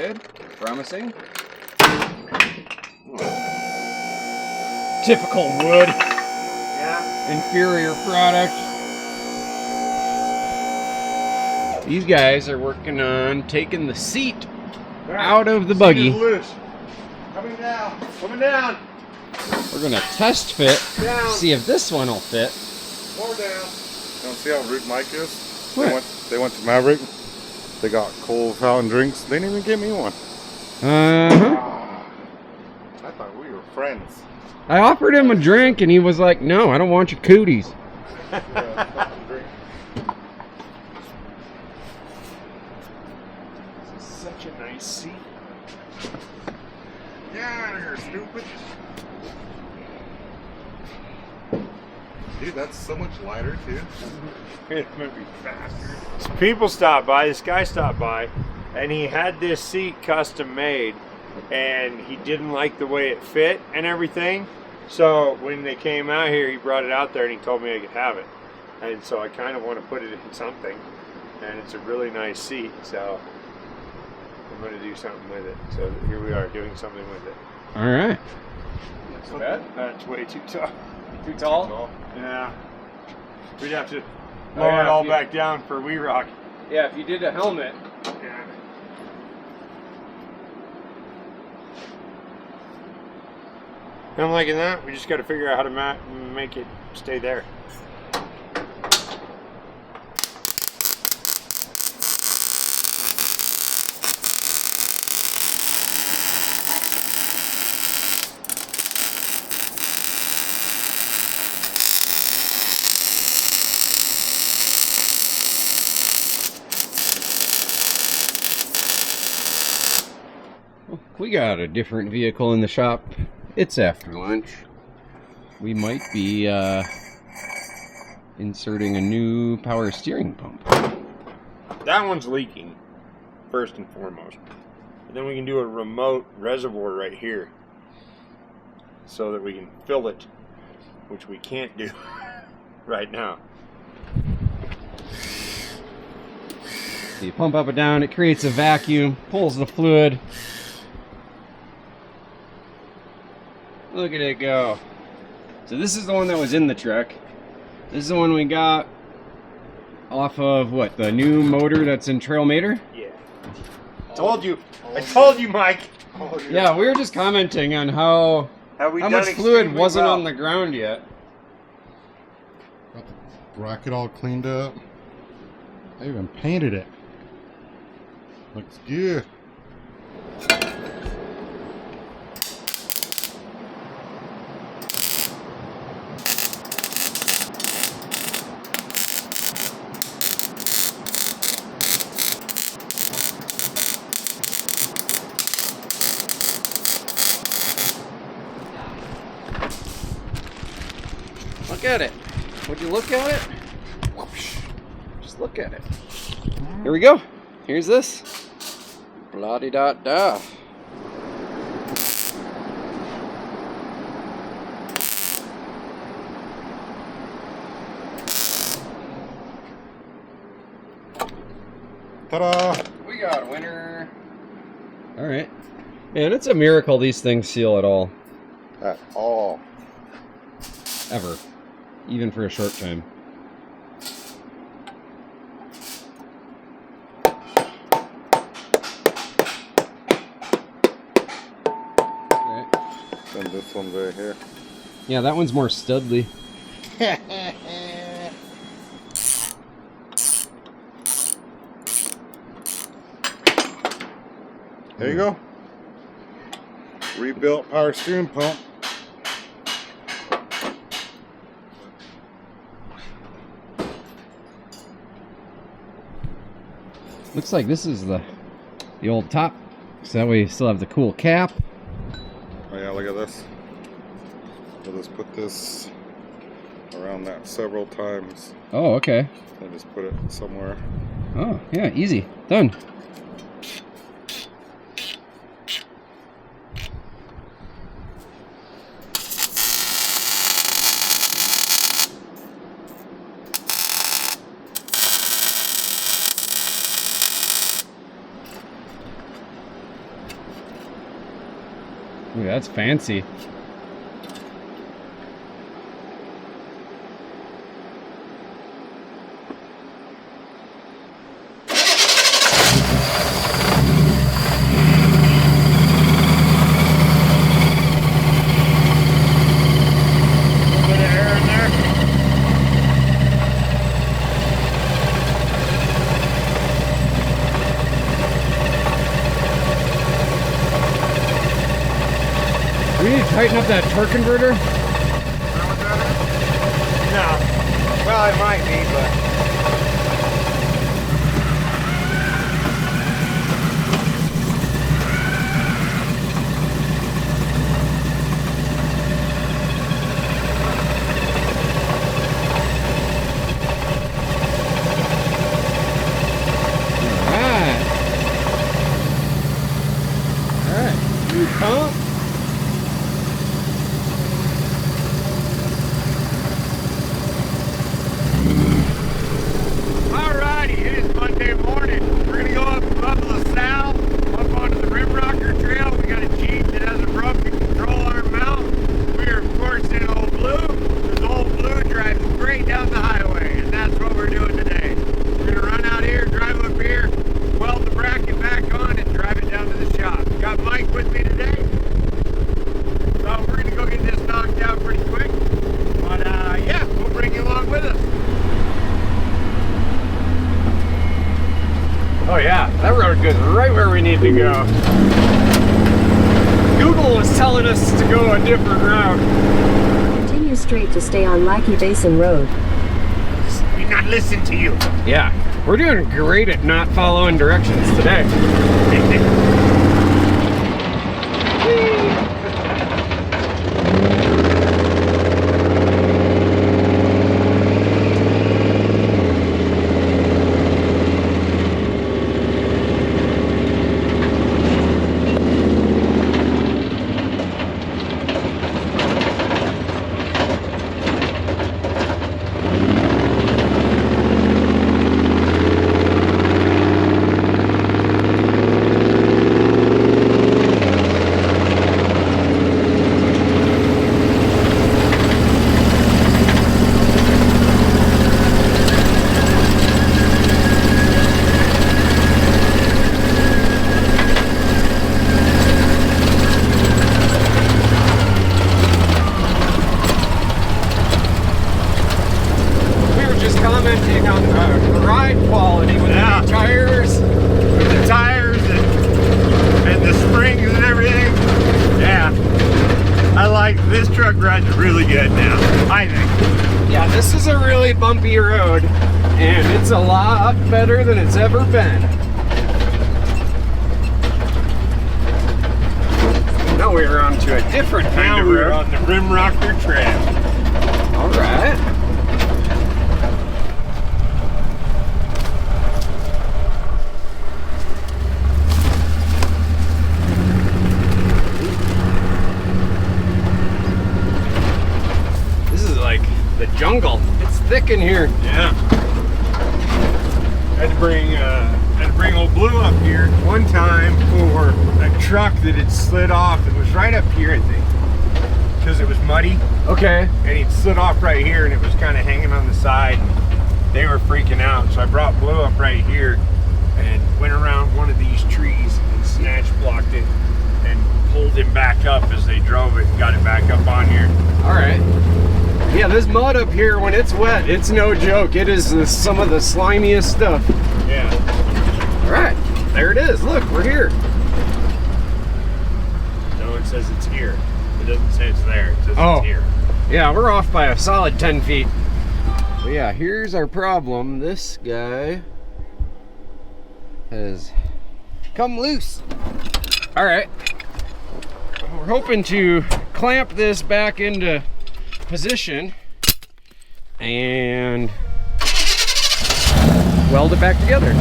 good. Promising. Typical wood. Yeah. Inferior product. These guys are working on taking the seat out of the buggy. Loose. Coming down. Coming down. We're gonna test fit. Down. See if this one will fit. More down. You don't see how rude Mike is? What? They went to Maverick. They got cold fountain drinks. They didn't even give me one. I thought we were friends. I offered him a drink and he was like, no, I don't want your cooties. This is such a nice seat. Get out of here, stupid. Dude, that's so much lighter too. It might be faster. So people stopped by, this guy stopped by, and he had this seat custom made, and he didn't like the way it fit and everything. So when they came out here, he brought it out there and he told me I could have it. And so I kind of want to put it in something, and it's a really nice seat, so I'm going to do something with it. So here we are doing something with it. All right. Not so bad. That's way too tall. Too tall? Yeah. We'd have to lower it all back down for We Rock. Yeah, if you did a helmet. Yeah. I'm liking that. We just got to figure out how to make it stay there. We got a different vehicle in the shop. It's after lunch. We might be inserting a new power steering pump. That one's leaking, first and foremost. And then we can do a remote reservoir right here so that we can fill it, which we can't do right now. So you pump up and down, it creates a vacuum, pulls the fluid. Look at it go. So this is the one that was in the truck. This is the one we got off of what, the new motor that's in Trailmater? Yeah. Told you. I told you, Mike. Yeah, we were just commenting on how much fluid wasn't on the ground yet. Got the bracket all cleaned up. I even painted it. Looks good. Look at it. Would you look at it? Whoosh. Just look at it. Here we go. Here's this. Blah-de-da-da. Ta-da! We got a winner. All right. Man, it's a miracle these things seal at all. At all. Ever. Even for a short time. Okay. And this one right here. Yeah, that one's more studly. There you go. Rebuilt power steering pump. Looks like this is the old top, so that way you still have the cool cap. Oh yeah, look at this. We'll just put this around that several times. Oh, okay. And just put it somewhere. Oh, yeah, easy. Done. Ooh, that's fancy. We need to tighten up that torque converter. No. Well, it might be, but. Alright. You pump. Alrighty, it is Monday morning. We're gonna go up above LaSalle, up onto the Rim Rocker Trail. We got a Jeep that has a broken control arm mount. We are, of course, in Old Blue. This Old Blue drives great down the highway, and that's what we're doing today. We're gonna run out here, drive up here, weld the bracket back on, and drive it down to the shop. Got Mike with me today, so we're gonna go get this knocked out pretty quick. But yeah, we'll bring you along with us. Oh yeah, that road goes right where we need to go. Google was telling us to go a different route. Continue straight to stay on Lackey Basin Road. We not listen to you. Yeah, we're doing great at not following directions today. Commenting on the ride quality with the new tires. With the tires and the springs and everything. Yeah. I like this truck rides really good now, I think. Yeah, this is a really bumpy road and it's a lot better than it's ever been. Now we're on to a different kind of road. We're on the Rim Rocker Trail. Alright. The jungle. It's thick in here. Yeah. Had to bring Old Blue up here one time for a truck that had slid off. It was right up here, I think, because it was muddy. Okay. And he'd slid off right here, and it was kind of hanging on the side. And they were freaking out, so I brought Blue up right here and went around one of these trees and snatch blocked it and pulled him back up as they drove it and got it back up on here. All right. Yeah, this mud up here, when it's wet, it's no joke. It is some of the slimiest stuff. Yeah. All right, there it is. Look, we're here. No, it says it's here. It doesn't say it's there. It says it's here. Yeah, we're off by a solid 10 feet. But yeah, here's our problem. This guy has come loose. All right. We're hoping to clamp this back into position and weld it back together.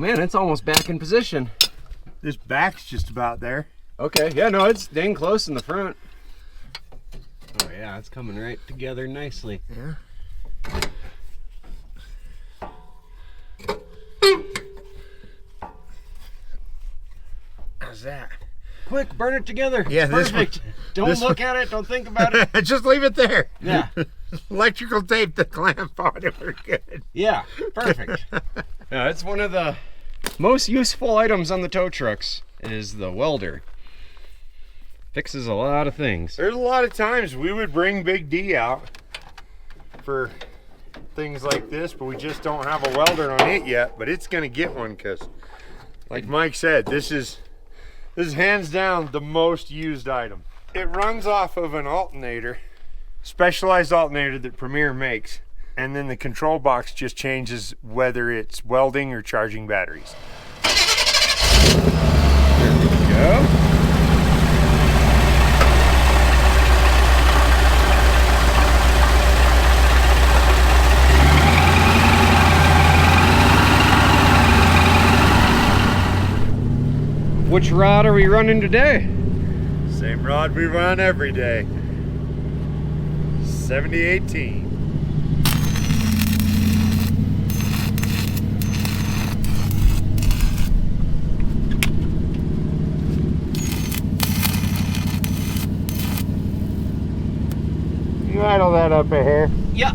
man, it's almost back in position. This back's just about there. Okay, yeah, no, it's dang close in the front. Oh yeah, it's coming right together nicely. Yeah. How's that? Quick, burn it together. Yeah, it's this perfect. Don't this look at it. Don't think about it. Just leave it there. Yeah. Electrical tape the clamp on it. We're good. Yeah, perfect. Yeah, it's one of the most useful items on the tow trucks is the welder. Fixes a lot of things. There's a lot of times we would bring Big D out for things like this, but we just don't have a welder on it yet. But it's gonna get one because, like Mike said, this is hands down the most used item. It runs off of an alternator, specialized alternator that Premier makes, and then the control box just changes whether it's welding or charging batteries. There we go. Which rod are we running today? Same rod we run every day. 7018. You idle that up a hair. Yeah.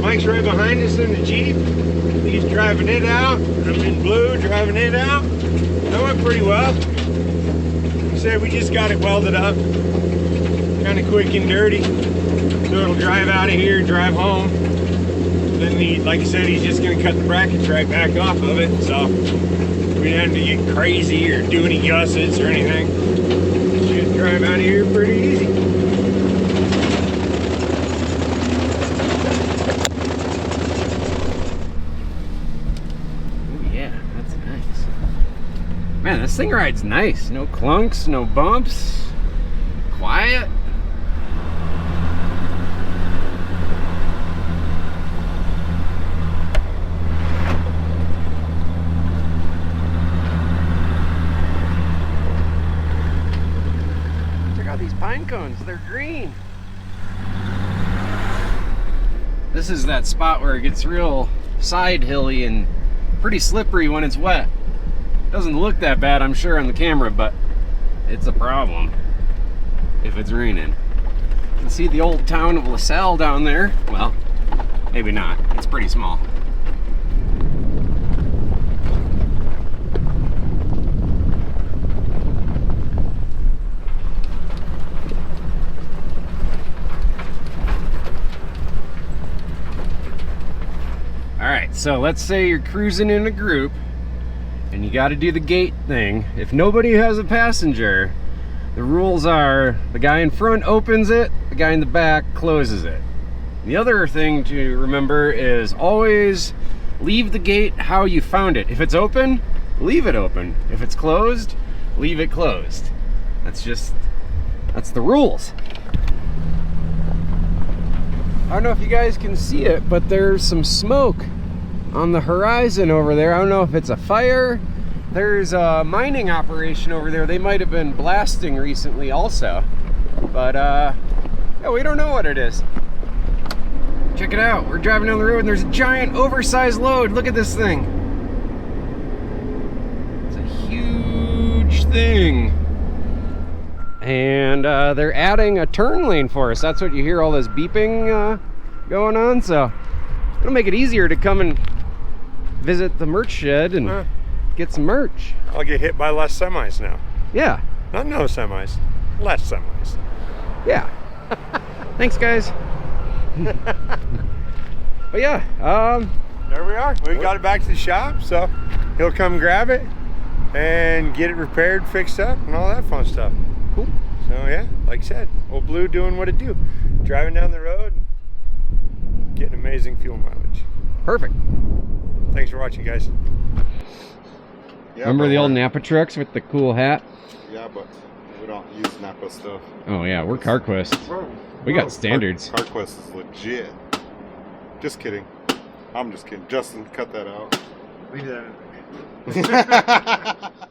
Mike's right behind us in the Jeep. He's driving it out. I'm in blue driving it out. That went pretty well. He said we just got it welded up. Kind of quick and dirty. So it'll drive out of here, drive home. Then he, like I said, he's just gonna cut the brackets right back off of it. So we didn't have to get crazy or do any gussets or anything. Should drive out of here pretty easy. Man, this thing rides nice. No clunks, no bumps. Quiet. Check out these pine cones. They're green. This is that spot where it gets real side hilly and pretty slippery when it's wet. Doesn't look that bad, I'm sure, on the camera, but it's a problem if it's raining. You can see the old town of LaSalle down there. Well, maybe not. It's pretty small. All right, so let's say you're cruising in a group and you got to do the gate thing. If nobody has a passenger, the rules are the guy in front opens it, the guy in the back closes it. The other thing to remember is always leave the gate how you found it. If it's open, leave it open. If it's closed, leave it closed. That's the rules. I don't know if you guys can see it, but there's some smoke on the horizon over there. I don't know if it's a fire there's a mining operation over there. They might have been blasting recently also. But, yeah, we don't know what it is. Check it out. We're driving down the road and there's a giant oversized load. Look at this thing. It's a huge thing. And they're adding a turn lane for us. That's what you hear all this beeping going on. So it'll make it easier to come and visit the merch shed and get some merch. I'll get hit by less semis now. Yeah. Not no semis, less semis. Yeah. Thanks, guys. But yeah, there we are. We got it back to the shop, so he'll come grab it and get it repaired, fixed up, and all that fun stuff. cool. So yeah, like I said, old Blue doing what it do. Driving down the road, getting amazing fuel mileage. Perfect. Thanks for watching, guys. Yeah, Remember but the old we're- Napa trucks with the cool hat? Yeah, but we don't use Napa stuff. Oh yeah, we're CarQuest. We got standards. CarQuest is legit. Just kidding. I'm just kidding. Justin, cut that out. Leave that in.